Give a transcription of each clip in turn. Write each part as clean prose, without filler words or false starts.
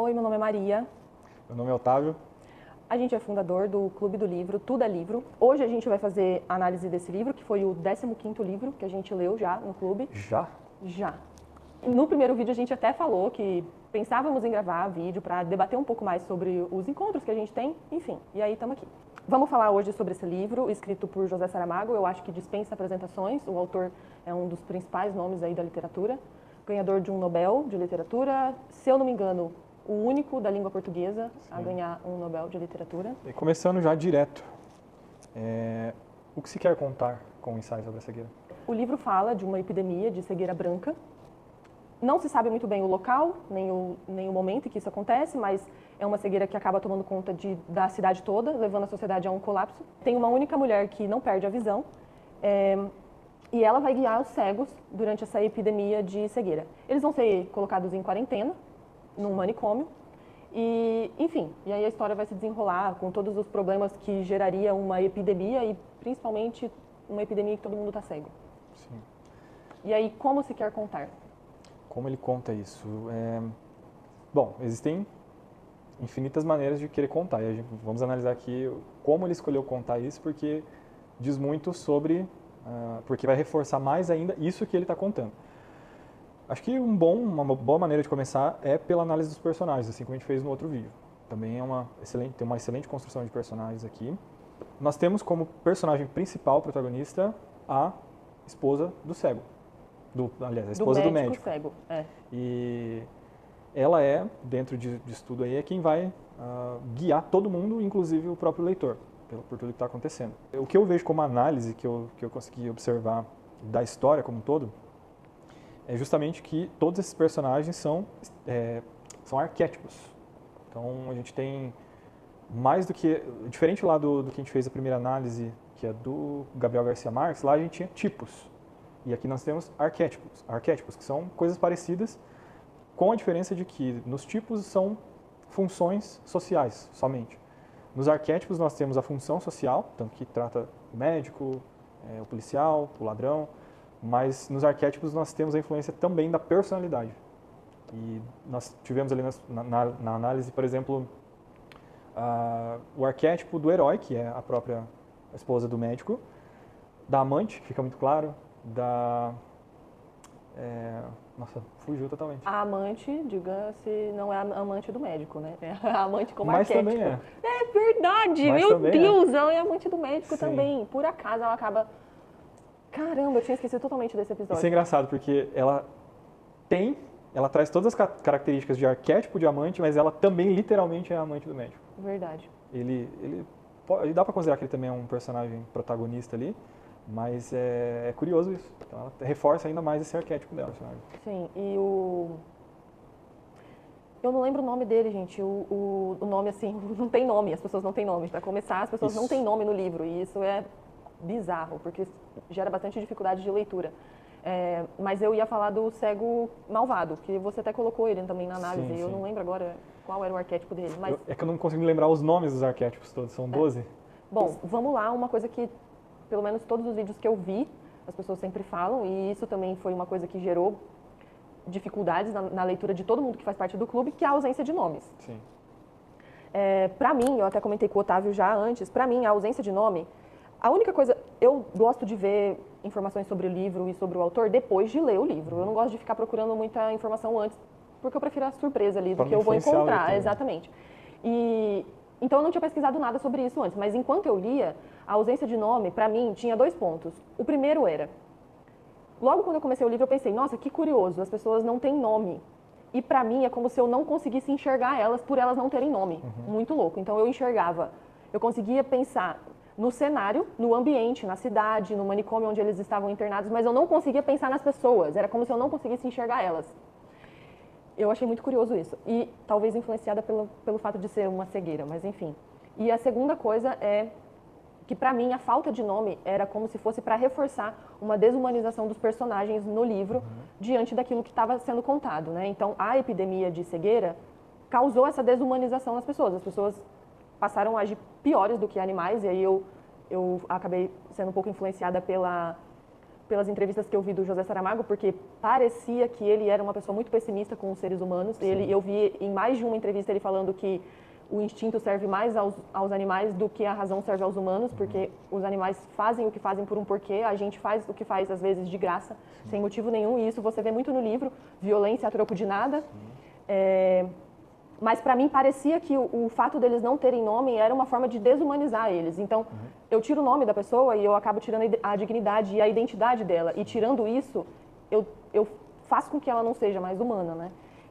Oi, meu nome é Maria. Meu nome é Otávio. A gente é fundador do Clube do Livro, Tudo é Livro. Hoje a gente vai fazer análise desse livro, que foi o 15º livro que a gente leu já no clube. Já? Já. No primeiro vídeo a gente até falou que pensávamos em gravar vídeo para debater um pouco mais sobre os encontros que a gente tem, enfim, e aí estamos aqui. Vamos falar hoje sobre esse livro, escrito por José Saramago. Eu acho que dispensa apresentações, o autor é um dos principais nomes aí da literatura, ganhador de um Nobel de Literatura, se eu não me engano, o único da língua portuguesa a ganhar um Nobel de Literatura. E começando já direto, o que se quer contar com o ensaio sobre a cegueira? O livro fala de uma epidemia de cegueira branca. Não se sabe muito bem o local, nem o momento em que isso acontece, mas é uma cegueira que acaba tomando conta da cidade toda, levando a sociedade a um colapso. Tem uma única mulher que não perde a visão, e ela vai guiar os cegos durante essa epidemia de cegueira. Eles vão ser colocados em quarentena, num manicômio, e, enfim, e aí a história vai se desenrolar com todos os problemas que geraria uma epidemia e, principalmente, uma epidemia que todo mundo está cego. Sim. E aí, como se quer contar? Como ele conta isso? Bom, existem infinitas maneiras de querer contar. E vamos analisar aqui como ele escolheu contar isso, porque diz muito sobre... porque vai reforçar mais ainda isso que ele está contando. Acho que uma boa maneira de começar é pela análise dos personagens, assim como a gente fez no outro vídeo. Também tem uma excelente construção de personagens aqui. Nós temos como personagem principal, protagonista, a esposa do cego. Aliás, a esposa do médico. Cego, é. E ela dentro de estudo aí, é quem vai guiar todo mundo, inclusive o próprio leitor, por tudo que está acontecendo. O que eu vejo como análise que eu consegui observar da história como um todo, é justamente que todos esses personagens são arquétipos. Então, a gente tem mais do que... Diferente lá do que a gente fez a primeira análise, que é do Gabriel Garcia Marques, lá a gente tinha tipos. E aqui nós temos arquétipos, que são coisas parecidas, com a diferença de que nos tipos são funções sociais, somente. Nos arquétipos nós temos a função social, tanto que trata o médico, o policial, o ladrão, mas nos arquétipos nós temos a influência também da personalidade. E nós tivemos ali na análise, por exemplo, o arquétipo do herói, que é a própria esposa do médico, da amante, que fica muito claro, nossa, fugiu totalmente. A amante, diga-se, não é a amante do médico, né? É a amante como Mas arquétipo. Também é. É verdade, Mas meu também Deus, ela é amante do médico Sim. também. Por acaso ela acaba... Caramba, eu tinha esquecido totalmente desse episódio. Isso é engraçado, porque ela traz todas as características de arquétipo de amante, mas ela também literalmente é a amante do médico. Verdade. Ele dá pra considerar que ele também é um personagem protagonista ali, mas é curioso isso. Então ela reforça ainda mais esse arquétipo dela. Sim, e eu não lembro o nome dele, gente. O nome, assim, não tem nome, as pessoas não têm nome. Para começar, as pessoas não têm nome no livro, e isso é bizarro, porque gera bastante dificuldade de leitura. Mas eu ia falar do cego malvado, que você até colocou ele também na análise. Sim. Eu não lembro agora qual era o arquétipo dele. Mas... É que eu não consigo lembrar os nomes dos arquétipos todos, são 12. Bom, vamos lá, uma coisa que, pelo menos todos os vídeos que eu vi, as pessoas sempre falam, e isso também foi uma coisa que gerou dificuldades na leitura de todo mundo que faz parte do clube, que é a ausência de nomes. Sim. Para mim, eu até comentei com o Otávio já antes, para mim a ausência de nome, a única coisa, eu gosto de ver informações sobre o livro e sobre o autor depois de ler o livro. Eu não gosto de ficar procurando muita informação antes, porque eu prefiro a surpresa ali do que eu vou encontrar. Exatamente. Então eu não tinha pesquisado nada sobre isso antes, mas enquanto eu lia, a ausência de nome, para mim, tinha 2 pontos. O primeiro era, logo quando eu comecei o livro, eu pensei, nossa, que curioso, as pessoas não têm nome. E para mim é como se eu não conseguisse enxergar elas por elas não terem nome. Muito louco. Então eu conseguia pensar no cenário, no ambiente, na cidade, no manicômio onde eles estavam internados, mas eu não conseguia pensar nas pessoas. Era como se eu não conseguisse enxergar elas. Eu achei muito curioso isso. E talvez influenciada pelo fato de ser uma cegueira, mas enfim. E a segunda coisa é que, para mim, a falta de nome era como se fosse para reforçar uma desumanização dos personagens no livro diante daquilo que estava sendo contado, né? Então, a epidemia de cegueira causou essa desumanização nas pessoas. As pessoas passaram a agir piores do que animais, e aí eu acabei sendo um pouco influenciada pelas entrevistas que eu vi do José Saramago, porque parecia que ele era uma pessoa muito pessimista com os seres humanos. Eu vi em mais de uma entrevista ele falando que o instinto serve mais aos animais do que a razão serve aos humanos, porque os animais fazem o que fazem por um porquê, a gente faz o que faz, às vezes, de graça, sem motivo nenhum, e isso você vê muito no livro, violência a troco de nada. Mas, para mim, parecia que o fato deles não terem nome era uma forma de desumanizar eles. Então, eu tiro o nome da pessoa e eu acabo tirando a dignidade e a identidade dela. E, tirando isso, eu faço com que ela não seja mais humana, né?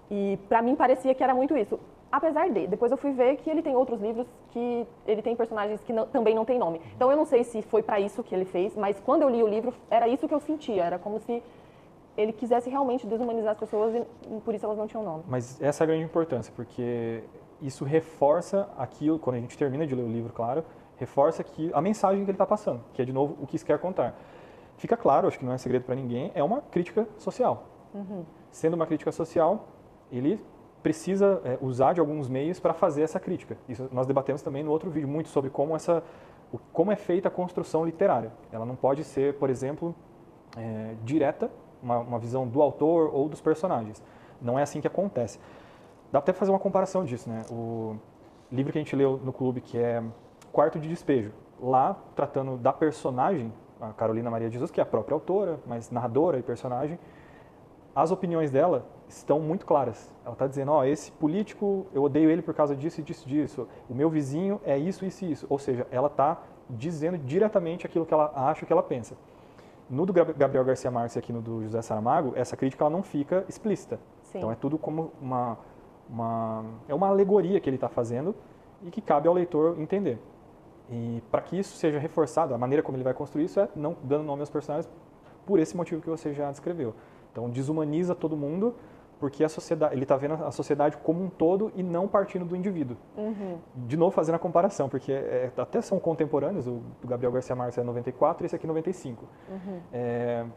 E, para mim, parecia que era muito isso. Apesar de, depois eu fui ver que ele tem outros livros que ele tem personagens que também não tem nome. Então eu não sei se foi para isso que ele fez, mas quando eu li o livro, era isso que eu sentia. Era como se ele quisesse realmente desumanizar as pessoas e por isso elas não tinham nome. Mas essa é a grande importância, porque isso reforça aquilo, quando a gente termina de ler o livro, claro, reforça a mensagem que ele está passando, que é, de novo, o que isso quer contar. Fica claro, acho que não é segredo para ninguém, é uma crítica social. Sendo uma crítica social, ele precisa usar de alguns meios para fazer essa crítica. Isso nós debatemos também no outro vídeo muito sobre como é feita a construção literária. Ela não pode ser, por exemplo, direta, uma visão do autor ou dos personagens. Não é assim que acontece. Dá até para fazer uma comparação disso, né? O livro que a gente leu no clube, que é Quarto de Despejo, lá tratando da personagem, a Carolina Maria de Jesus, que é a própria autora, mas narradora e personagem, as opiniões dela estão muito claras. Ela está dizendo, esse político, eu odeio ele por causa disso e disso. O meu vizinho é isso, isso e isso. Ou seja, ela está dizendo diretamente aquilo que ela acha, o que ela pensa. No do Gabriel Garcia Marques e aqui no do José Saramago, essa crítica ela não fica explícita. Sim. Então é tudo como uma alegoria que ele está fazendo e que cabe ao leitor entender. E para que isso seja reforçado, a maneira como ele vai construir isso é não dando nome aos personagens por esse motivo que você já descreveu. Então desumaniza todo mundo porque ele está vendo a sociedade como um todo e não partindo do indivíduo. De novo, fazendo a comparação, porque até são contemporâneos, o do Gabriel Garcia Marques é 94 e esse aqui é 95.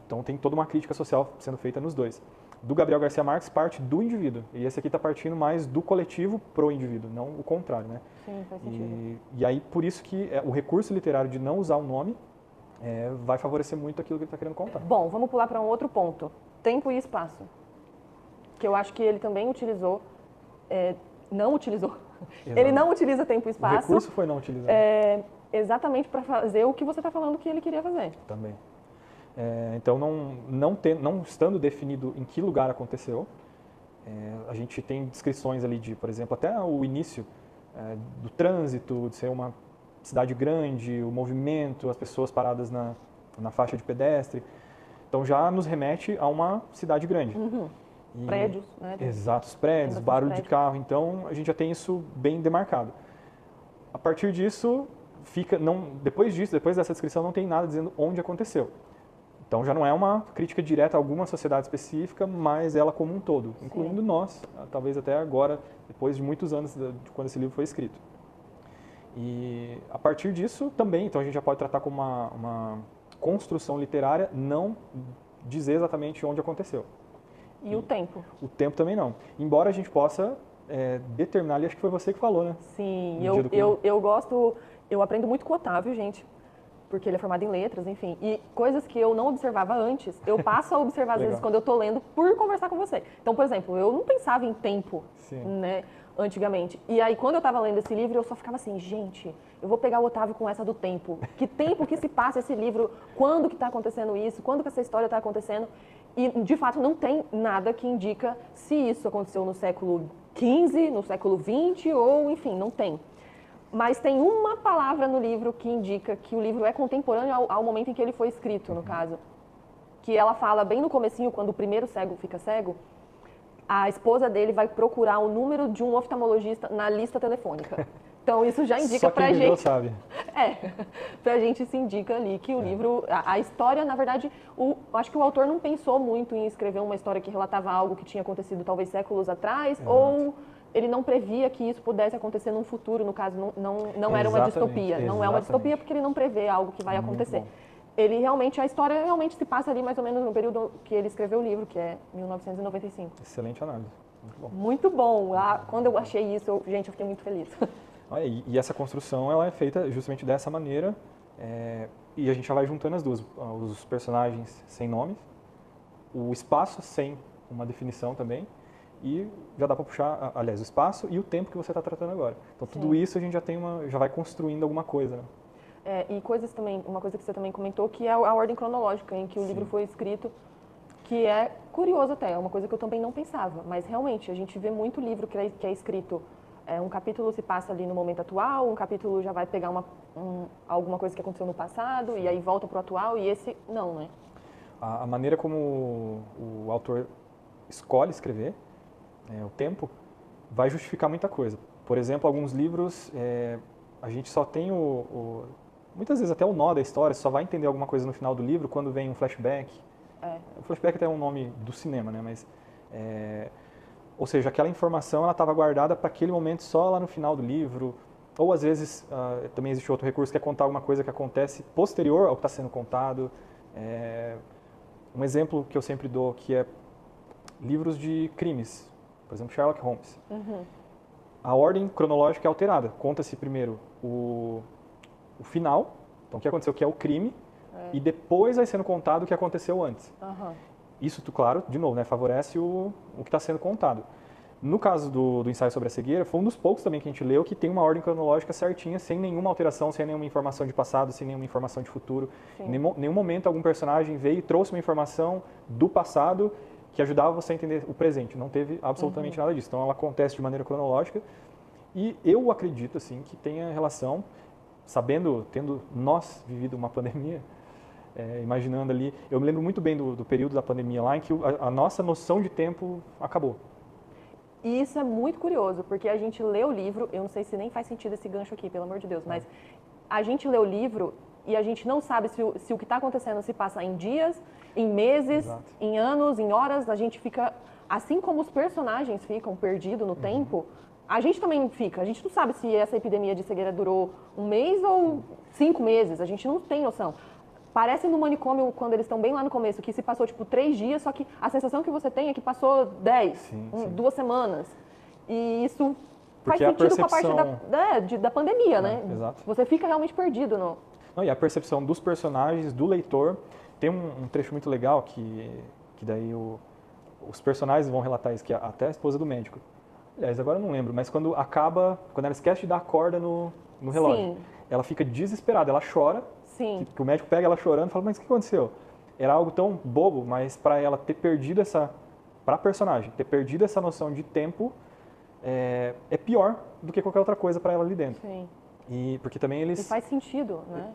Então tem toda uma crítica social sendo feita nos dois. Do Gabriel Garcia Marques parte do indivíduo, e esse aqui está partindo mais do coletivo pro indivíduo, não o contrário, né? Sim, faz sentido. E aí, por isso que o recurso literário de não usar o nome vai favorecer muito aquilo que ele está querendo contar. Bom, vamos pular para um outro ponto. Tempo e espaço. Que eu acho que ele também utilizou, não utilizou. Exato. Ele não utiliza tempo e espaço. O recurso foi não utilizado. Exatamente para fazer o que você está falando que ele queria fazer. Também. Então, não estando definido em que lugar aconteceu, a gente tem descrições ali de, por exemplo, até o início do trânsito, de ser uma cidade grande, o movimento, as pessoas paradas na faixa de pedestre. Então, já nos remete a uma cidade grande. Prédios, né? Exato, os prédios, barulho de carro. Então, a gente já tem isso bem demarcado. A partir disso, depois dessa descrição, não tem nada dizendo onde aconteceu. Então, já não é uma crítica direta a alguma sociedade específica, mas ela como um todo, incluindo nós, talvez até agora, depois de muitos anos de quando esse livro foi escrito. E a partir disso também, então a gente já pode tratar como uma construção literária, não dizer exatamente onde aconteceu. E o tempo. O tempo também não. Embora a gente possa determinar ali, acho que foi você que falou, né? Sim, eu aprendo muito com o Otávio, gente, porque ele é formado em letras, enfim. E coisas que eu não observava antes, eu passo a observar às vezes quando eu tô lendo por conversar com você. Então, por exemplo, eu não pensava em tempo, né, antigamente. E aí, quando eu tava lendo esse livro, eu só ficava assim, gente, eu vou pegar o Otávio com essa do tempo. Que tempo que se passa esse livro? Quando que tá acontecendo isso? Quando que essa história tá acontecendo? E, de fato, não tem nada que indica se isso aconteceu no século XV, no século XX, ou, enfim, não tem. Mas tem uma palavra no livro que indica que o livro é contemporâneo ao momento em que ele foi escrito, no caso. Que ela fala bem no comecinho, quando o primeiro cego fica cego, a esposa dele vai procurar o número de um oftalmologista na lista telefônica. Então, isso já indica Só quem pra viveu gente... sabe. Pra gente se indica ali que o livro... A história, na verdade, acho que o autor não pensou muito em escrever uma história que relatava algo que tinha acontecido talvez séculos atrás, ou ele não previa que isso pudesse acontecer num futuro, no caso, não era uma distopia. Não é uma distopia porque ele não prevê algo que vai acontecer. A história realmente se passa ali mais ou menos no período que ele escreveu o livro, que é 1995. Excelente análise. Muito bom. Muito bom. Quando eu achei isso, eu fiquei muito feliz. E essa construção ela é feita justamente dessa maneira, E a gente já vai juntando as duas, os personagens sem nomes, o espaço sem uma definição também, e já dá para puxar, aliás, o espaço e o tempo que você está tratando agora. Então tudo isso a gente já vai construindo alguma coisa, né? E coisas também, uma coisa que você também comentou, que é a ordem cronológica em que o livro foi escrito, que é curioso até, é uma coisa que eu também não pensava, mas realmente a gente vê muito livro que é escrito, um capítulo se passa ali no momento atual, um capítulo já vai pegar alguma coisa que aconteceu no passado e aí volta para o atual, e esse não, né? A maneira como o autor escolhe escrever, o tempo, vai justificar muita coisa. Por exemplo, alguns livros, a gente só tem muitas vezes até o nó da história, só vai entender alguma coisa no final do livro quando vem um flashback. O flashback até é um nome do cinema, né? Mas, ou seja, aquela informação ela estava guardada para aquele momento só lá no final do livro. Ou às vezes também existe outro recurso que é contar alguma coisa que acontece posterior ao que está sendo contado. Um exemplo que eu sempre dou que é livros de crimes. Por exemplo, Sherlock Holmes. A ordem cronológica é alterada. Conta-se primeiro o final, então o que aconteceu, que é o crime, e depois vai sendo contado o que aconteceu antes. Isso, claro, de novo, né, favorece o que está sendo contado. No caso do ensaio sobre a cegueira, foi um dos poucos também que a gente leu que tem uma ordem cronológica certinha, sem nenhuma alteração, sem nenhuma informação de passado, sem nenhuma informação de futuro. Em nenhum momento algum personagem veio e trouxe uma informação do passado que ajudava você a entender o presente. Não teve absolutamente nada disso. Então ela acontece de maneira cronológica e eu acredito assim que tenha relação, tendo nós vivido uma pandemia, imaginando ali, eu me lembro muito bem do período da pandemia lá em que a nossa noção de tempo acabou. E isso é muito curioso, porque a gente lê o livro, eu não sei se nem faz sentido esse gancho aqui, pelo amor de Deus, mas a gente lê o livro e a gente não sabe se o que está acontecendo se passa em dias, em meses, em anos, em horas. A gente fica, assim como os personagens ficam perdidos no tempo, a gente também fica. A gente não sabe se essa epidemia de cegueira durou 1 mês ou 5 meses, a gente não tem noção. Parece no manicômio, quando eles estão bem lá no começo, que se passou tipo 3 dias, só que a sensação que você tem é que passou 10, 2 semanas. E isso faz sentido com a parte da pandemia, né? Exato. Você fica realmente perdido. Não, e a percepção dos personagens, do leitor, tem um trecho muito legal que daí os personagens vão relatar isso, que é até a esposa do médico. Aliás, agora eu não lembro, mas quando ela esquece de dar a corda no relógio, ela fica desesperada, ela chora. Que o médico pega ela chorando e fala, mas o que aconteceu? Era algo tão bobo, mas para ela ter perdido para a personagem, ter perdido essa noção de tempo é pior do que qualquer outra coisa para ela ali dentro. E porque também eles... E faz sentido, né?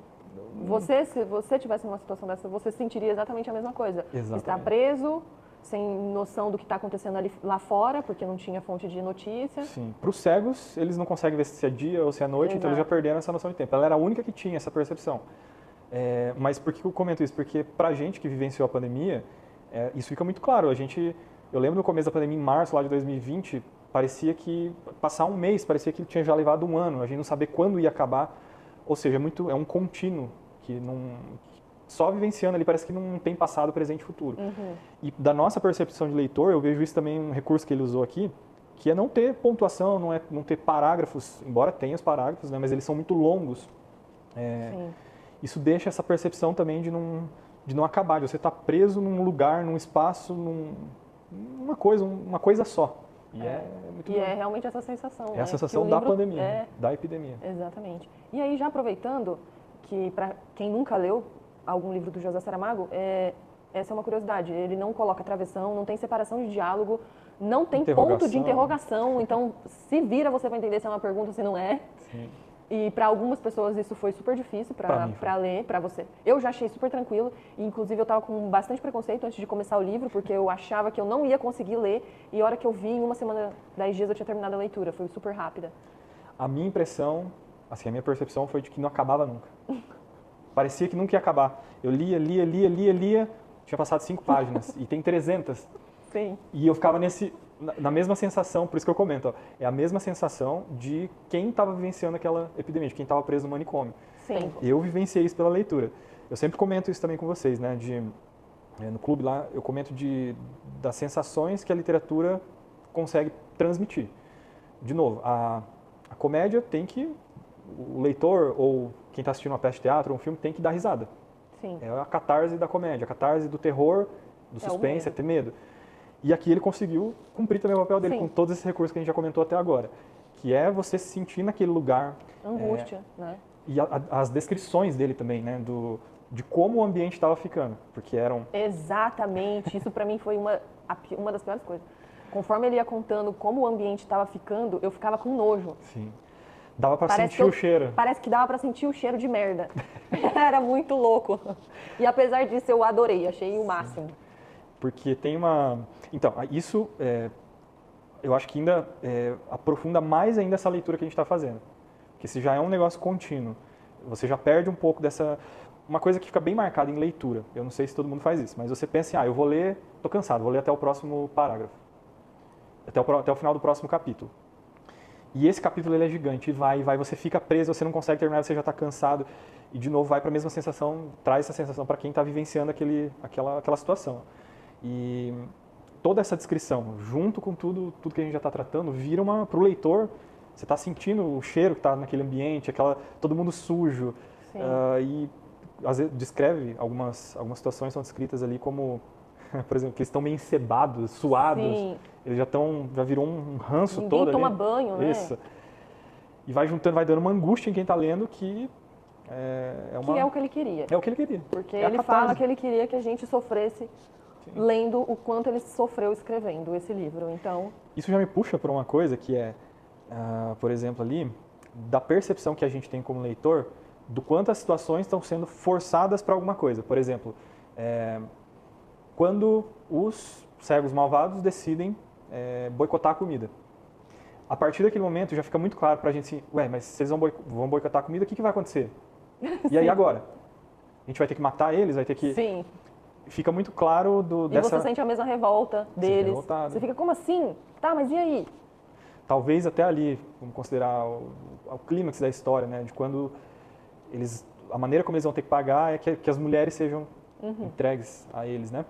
Se você tivesse numa situação dessa, você sentiria exatamente a mesma coisa. Exatamente. Está preso, sem noção do que está acontecendo lá fora, porque não tinha fonte de notícia. Sim. Para os cegos, eles não conseguem ver se é dia ou se é noite, então eles já perderam essa noção de tempo. Ela era a única que tinha essa percepção. Mas por que eu comento isso? Porque pra gente que vivenciou a pandemia, isso fica muito claro. Eu lembro no começo da pandemia, em março lá de 2020, parecia que passar um mês, parecia que tinha já levado um ano, a gente não sabia quando ia acabar. Ou seja, é um contínuo que só vivenciando ali parece que não tem passado, presente e futuro. E da nossa percepção de leitor, eu vejo isso também um recurso que ele usou aqui, que é não ter pontuação, não ter parágrafos, embora tenha os parágrafos, né, mas eles são muito longos. Isso deixa essa percepção também de não acabar, de você estar preso num lugar, num espaço, uma coisa só. E é realmente essa sensação. É a sensação da pandemia, da epidemia. Exatamente. E aí, já aproveitando, que para quem nunca leu algum livro do José Saramago, essa é uma curiosidade. Ele não coloca travessão, não tem separação de diálogo, não tem ponto de interrogação. Então, se vira, você vai entender se é uma pergunta ou se não é. Sim. E para algumas pessoas isso foi super difícil para ler, para você. Eu já achei super tranquilo, e inclusive eu estava com bastante preconceito antes de começar o livro, porque eu achava que eu não ia conseguir ler, e a hora que eu vi, em 1 semana, 10 dias eu tinha terminado a leitura, foi super rápida. A minha impressão, assim, a minha percepção foi de que não acabava nunca. Parecia que nunca ia acabar. Eu lia, tinha passado 5 páginas, e tem 300. Sim. E eu ficava na mesma sensação, por isso que eu comento, é a mesma sensação de quem estava vivenciando aquela epidemia, de quem estava preso no manicômio. Sim. Eu vivenciei isso pela leitura. Eu sempre comento isso também com vocês, né? No clube lá, eu comento das sensações que a literatura consegue transmitir. De novo, a comédia tem que o leitor ou quem está assistindo uma peça de teatro ou um filme tem que dar risada. Sim. É a catarse da comédia, a catarse do terror, do suspense, é ter medo. E aqui ele conseguiu cumprir também o papel dele com todos esses recursos que a gente já comentou até agora, que é você se sentir naquele lugar. Angústia, né? E as descrições dele também, né, de como o ambiente estava ficando, porque eram... Exatamente, isso pra mim foi uma das piores coisas. Conforme ele ia contando como o ambiente estava ficando, eu ficava com nojo. Sim. Dava pra sentir o cheiro. Parece que dava pra sentir o cheiro de merda. Era muito louco. E apesar disso, eu adorei, achei o máximo. Porque tem uma... Então, isso eu acho que ainda aprofunda mais ainda essa leitura que a gente está fazendo. Porque se já é um negócio contínuo, você já perde um pouco dessa... Uma coisa que fica bem marcada em leitura. Eu não sei se todo mundo faz isso, mas você pensa assim, eu vou ler, tô cansado, vou ler até o próximo parágrafo. Até o final do próximo capítulo. E esse capítulo ele é gigante, e vai, você fica preso, você não consegue terminar, você já está cansado, e de novo vai para a mesma sensação, traz essa sensação para quem está vivenciando aquela situação. E toda essa descrição, junto com tudo que a gente já está tratando, vira para o leitor, você está sentindo o cheiro que está naquele ambiente, todo mundo sujo, e às vezes descreve, algumas situações são descritas ali como, por exemplo, que eles estão meio encebados, suados. Sim. Eles já virou um ranço todo ali. Ninguém toma banho, né? Isso. E vai juntando, vai dando uma angústia em quem está lendo que Que é o que ele queria. É o que ele queria. Porque ele fala que ele queria que a gente sofresse lendo o quanto ele sofreu escrevendo esse livro. Então... Isso já me puxa para uma coisa que por exemplo, ali, da percepção que a gente tem como leitor do quanto as situações estão sendo forçadas para alguma coisa. Por exemplo, quando os cegos malvados decidem boicotar a comida. A partir daquele momento já fica muito claro para a gente assim, mas se eles vão boicotar a comida, o que vai acontecer? E aí agora? A gente vai ter que matar eles? Vai ter que... Sim. Fica muito claro dessa... E você sente a mesma revolta deles. Você fica, como assim? Tá, mas e aí? Talvez até ali, vamos considerar o clímax da história, né? De quando a maneira como eles vão ter que pagar é que as mulheres sejam entregues a eles, né?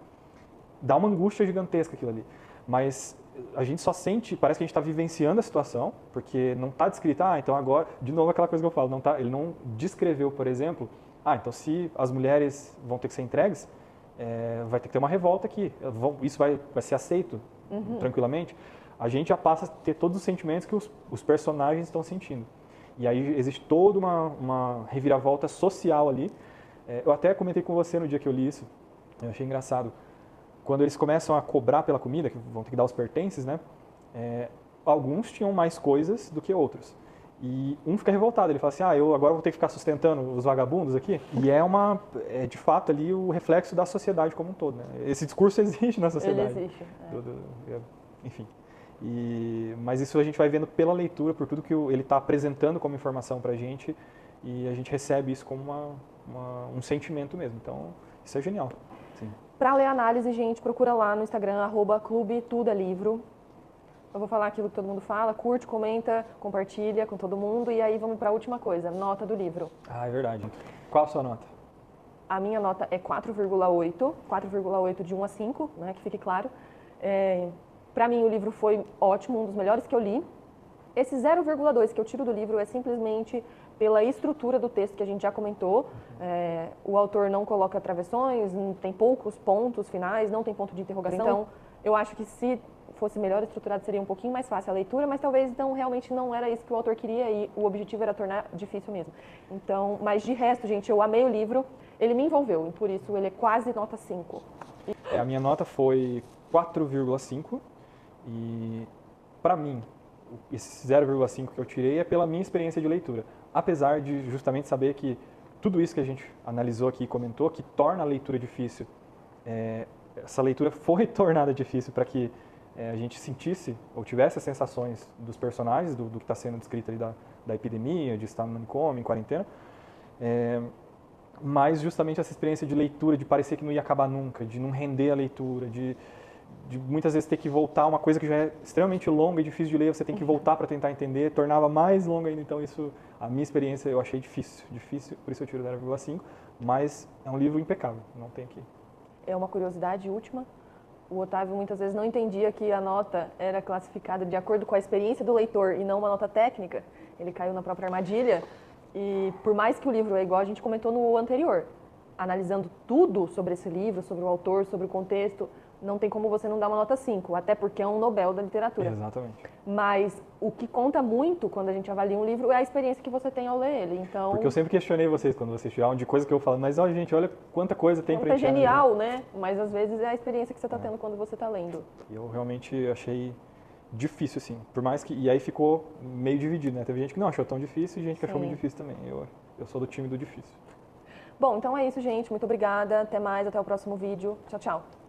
Dá uma angústia gigantesca aquilo ali. Mas a gente só sente, parece que a gente está vivenciando a situação, porque não está descrito, então agora, de novo aquela coisa que eu falo, ele não descreveu, por exemplo, então se as mulheres vão ter que ser entregues, vai ter que ter uma revolta aqui, isso vai ser aceito tranquilamente. A gente já passa a ter todos os sentimentos que os personagens estão sentindo. E aí existe toda uma reviravolta social ali. Eu até comentei com você no dia que eu li isso, eu achei engraçado. Quando eles começam a cobrar pela comida, que vão ter que dar os pertences, né? Alguns tinham mais coisas do que outros. E um fica revoltado, ele fala assim, eu agora vou ter que ficar sustentando os vagabundos aqui. E é de fato ali o reflexo da sociedade como um todo, né? Esse discurso existe na sociedade. Ele existe. Enfim. Mas isso a gente vai vendo pela leitura, por tudo que ele está apresentando como informação para a gente, e a gente recebe isso como um sentimento mesmo. Então, isso é genial. Para ler a análise, gente, procura lá no Instagram, @clube-tudo-é-livro. Eu vou falar aquilo que todo mundo fala, curte, comenta, compartilha com todo mundo, e aí vamos para a última coisa, nota do livro. É verdade. Qual a sua nota? A minha nota é 4,8 de 1 a 5, né, que fique claro. Para mim o livro foi ótimo, um dos melhores que eu li. Esse 0,2 que eu tiro do livro é simplesmente pela estrutura do texto que a gente já comentou. O autor não coloca travessões, tem poucos pontos finais, não tem ponto de interrogação. Então, eu acho que se fosse melhor estruturado seria um pouquinho mais fácil a leitura, mas talvez então realmente não era isso que o autor queria e o objetivo era tornar difícil mesmo. Então, mas de resto, gente, eu amei o livro, ele me envolveu e por isso ele é quase nota 5. A minha nota foi 4,5 e para mim esse 0,5 que eu tirei é pela minha experiência de leitura. Apesar de justamente saber que tudo isso que a gente analisou aqui e comentou, que torna a leitura difícil, essa leitura foi tornada difícil para que a gente sentisse ou tivesse as sensações dos personagens, do que está sendo descrito ali da epidemia, de estar no manicômio, em quarentena, mas justamente essa experiência de leitura, de parecer que não ia acabar nunca, de não render a leitura, de muitas vezes ter que voltar, uma coisa que já é extremamente longa e difícil de ler, você tem que voltar para tentar entender, tornava mais longa ainda, então isso, a minha experiência eu achei difícil, por isso eu tiro 0,5, mas é um livro impecável, não tem que... É uma curiosidade última, o Otávio muitas vezes não entendia que a nota era classificada de acordo com a experiência do leitor e não uma nota técnica, ele caiu na própria armadilha, E por mais que o livro é igual a gente comentou no anterior, analisando tudo sobre esse livro, sobre o autor, sobre o contexto, não tem como você não dar uma nota 5, até porque é um Nobel da literatura. Exatamente. Mas o que conta muito quando a gente avalia um livro é a experiência que você tem ao ler ele. Então, Porque eu sempre questionei vocês quando vocês tiravam de coisa que eu falo, mas olha, gente, olha quanta coisa tem pra é gente genial, né? Mas às vezes é a experiência que você está tendo quando você está lendo. E eu realmente achei difícil, assim. Por mais que. E aí ficou meio dividido, né? Teve gente que não achou tão difícil e gente que achou muito difícil também. Eu sou do time do difícil. Bom, então é isso, gente. Muito obrigada. Até mais. Até o próximo vídeo. Tchau, tchau.